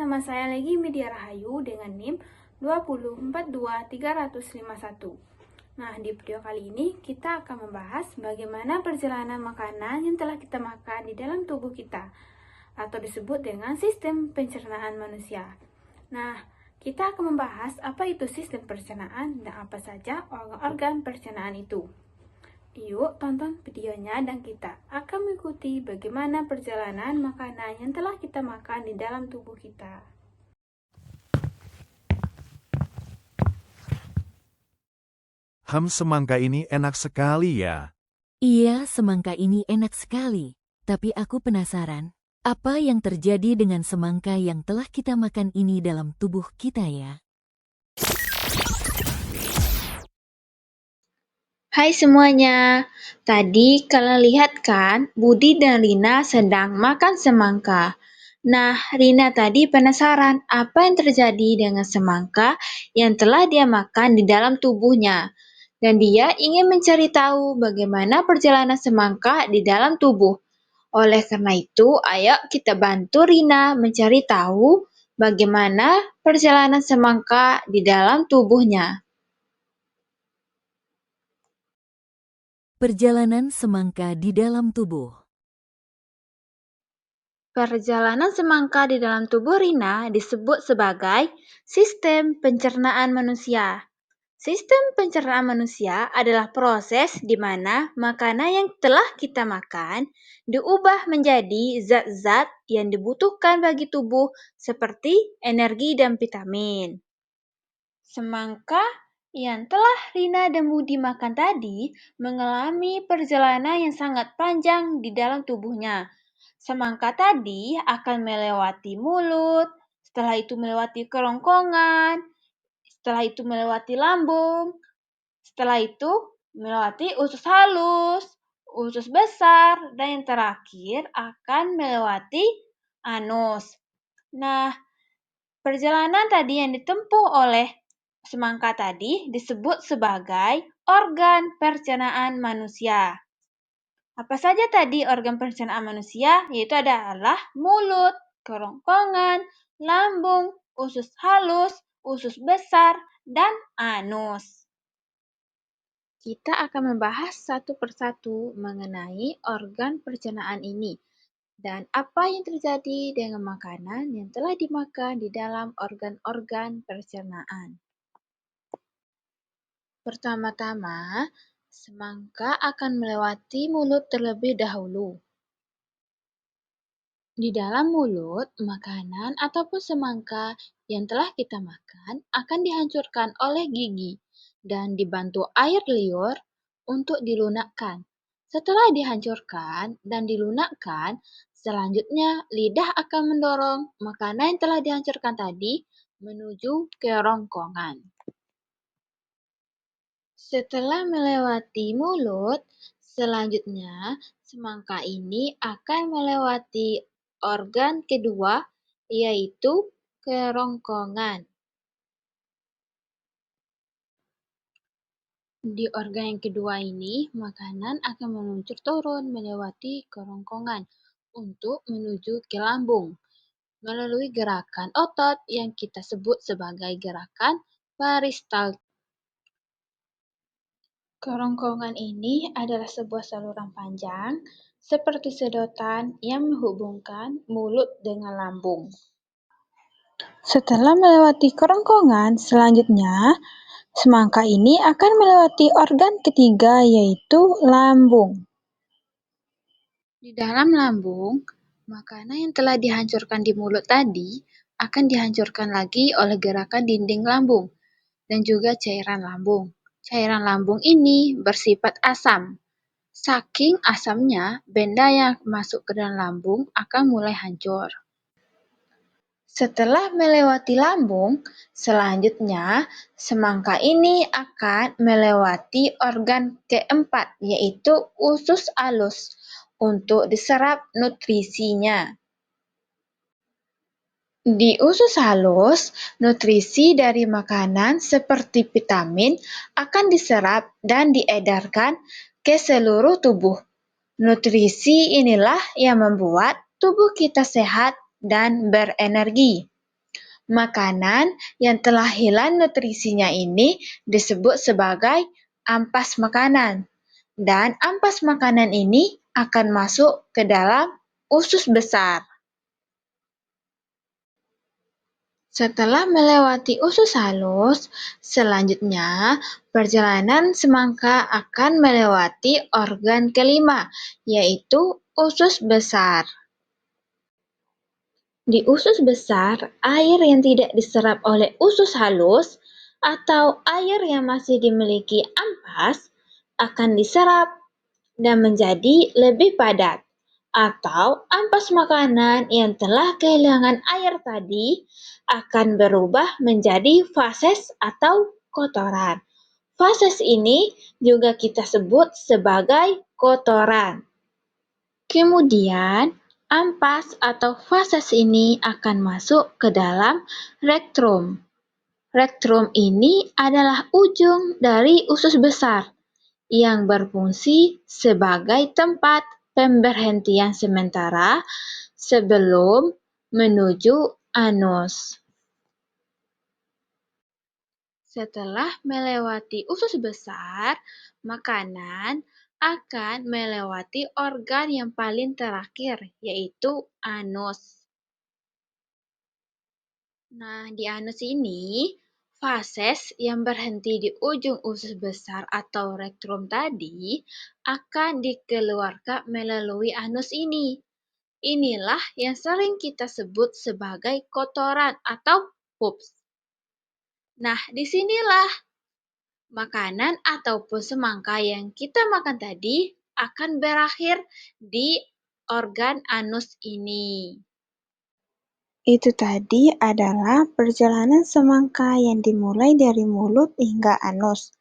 nama saya Legi Media Rahayu dengan NIM 2042351. Nah, di video kali ini kita akan membahas bagaimana perjalanan makanan yang telah kita makan di dalam tubuh kita, atau disebut dengan sistem pencernaan manusia. Nah, kita akan membahas apa itu sistem pencernaan dan apa saja organ-organ pencernaan itu. Yuk tonton videonya dan kita akan mengikuti bagaimana perjalanan makanan yang telah kita makan di dalam tubuh kita. Semangka ini enak sekali ya. Iya, semangka ini enak sekali. Tapi aku penasaran, apa yang terjadi dengan semangka yang telah kita makan ini dalam tubuh kita ya? Hai semuanya, tadi kalian lihat kan Budi dan Rina sedang makan semangka. Nah, Rina tadi penasaran apa yang terjadi dengan semangka yang telah dia makan di dalam tubuhnya. Dan dia ingin mencari tahu bagaimana perjalanan semangka di dalam tubuh. Oleh karena itu, ayo kita bantu Rina mencari tahu bagaimana perjalanan semangka di dalam tubuhnya. Perjalanan semangka di dalam tubuh. Perjalanan semangka di dalam tubuh Rina disebut sebagai sistem pencernaan manusia. Sistem pencernaan manusia adalah proses di mana makanan yang telah kita makan diubah menjadi zat-zat yang dibutuhkan bagi tubuh seperti energi dan vitamin. Semangka yang telah Rina dan Budi makan tadi mengalami perjalanan yang sangat panjang di dalam tubuhnya. Semangka tadi akan melewati mulut, setelah itu melewati kerongkongan, setelah itu melewati lambung, setelah itu melewati usus halus, usus besar, dan yang terakhir akan melewati anus. Nah, perjalanan tadi yang ditempuh oleh semangka tadi disebut sebagai organ pencernaan manusia. Apa saja tadi organ pencernaan manusia? Yaitu adalah mulut, kerongkongan, lambung, usus halus, usus besar, dan anus. Kita akan membahas satu persatu mengenai organ pencernaan ini dan apa yang terjadi dengan makanan yang telah dimakan di dalam organ-organ pencernaan. Pertama-tama, semangka akan melewati mulut terlebih dahulu. Di dalam mulut, makanan ataupun semangka yang telah kita makan akan dihancurkan oleh gigi dan dibantu air liur untuk dilunakkan. Setelah dihancurkan dan dilunakkan, selanjutnya lidah akan mendorong makanan yang telah dihancurkan tadi menuju kerongkongan. Setelah melewati mulut, selanjutnya semangka ini akan melewati organ kedua, yaitu kerongkongan. Di organ yang kedua ini, makanan akan meluncur turun melewati kerongkongan untuk menuju ke lambung melalui gerakan otot yang kita sebut sebagai gerakan peristaltik. Kerongkongan ini adalah sebuah saluran panjang seperti sedotan yang menghubungkan mulut dengan lambung. Setelah melewati kerongkongan, selanjutnya semangka ini akan melewati organ ketiga, yaitu lambung. Di dalam lambung, makanan yang telah dihancurkan di mulut tadi akan dihancurkan lagi oleh gerakan dinding lambung dan juga cairan lambung. Cairan lambung ini bersifat asam. Saking asamnya, benda yang masuk ke dalam lambung akan mulai hancur. Setelah melewati lambung, selanjutnya semangka ini akan melewati organ keempat, yaitu usus halus, untuk diserap nutrisinya. Di usus halus, nutrisi dari makanan seperti vitamin akan diserap dan diedarkan ke seluruh tubuh. Nutrisi inilah yang membuat tubuh kita sehat dan berenergi. Makanan yang telah hilang nutrisinya ini disebut sebagai ampas makanan. Dan ampas makanan ini akan masuk ke dalam usus besar. Setelah melewati usus halus, selanjutnya perjalanan semangka akan melewati organ kelima, yaitu usus besar. Di usus besar, air yang tidak diserap oleh usus halus atau air yang masih dimiliki ampas akan diserap dan menjadi lebih padat. Atau ampas makanan yang telah kehilangan air tadi akan berubah menjadi fases atau kotoran. Fases ini juga kita sebut sebagai kotoran. Kemudian, ampas atau fases ini akan masuk ke dalam rektrum. Rektrum ini adalah ujung dari usus besar yang berfungsi sebagai tempat pemberhentian sementara sebelum menuju anus. Setelah melewati usus besar, makanan akan melewati organ yang paling terakhir, yaitu anus. Nah, di anus ini, fases yang berhenti di ujung usus besar atau rektrum tadi akan dikeluarkan melalui anus ini. Inilah yang sering kita sebut sebagai kotoran atau poops. Nah, disinilah makanan ataupun semangka yang kita makan tadi akan berakhir di organ anus ini. Itu tadi adalah perjalanan semangka yang dimulai dari mulut hingga anus.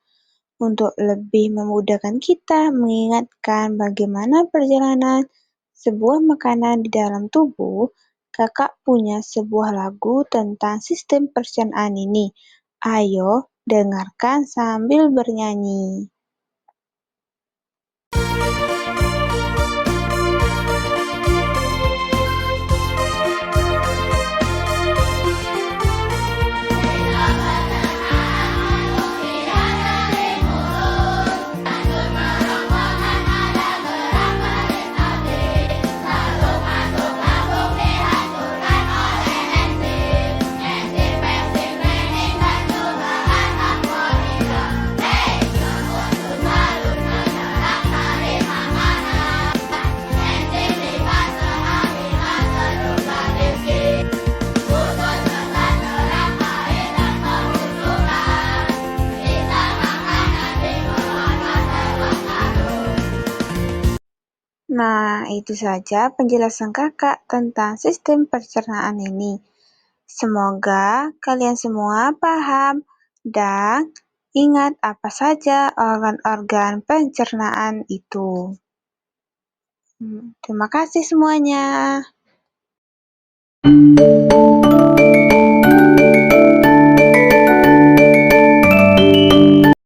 Untuk lebih memudahkan kita mengingatkan bagaimana perjalanan sebuah makanan di dalam tubuh, Kakak punya sebuah lagu tentang sistem pencernaan ini. Ayo, dengarkan sambil bernyanyi. Nah, itu saja penjelasan Kakak tentang sistem pencernaan ini. Semoga kalian semua paham dan ingat apa saja organ-organ pencernaan itu. Terima kasih semuanya.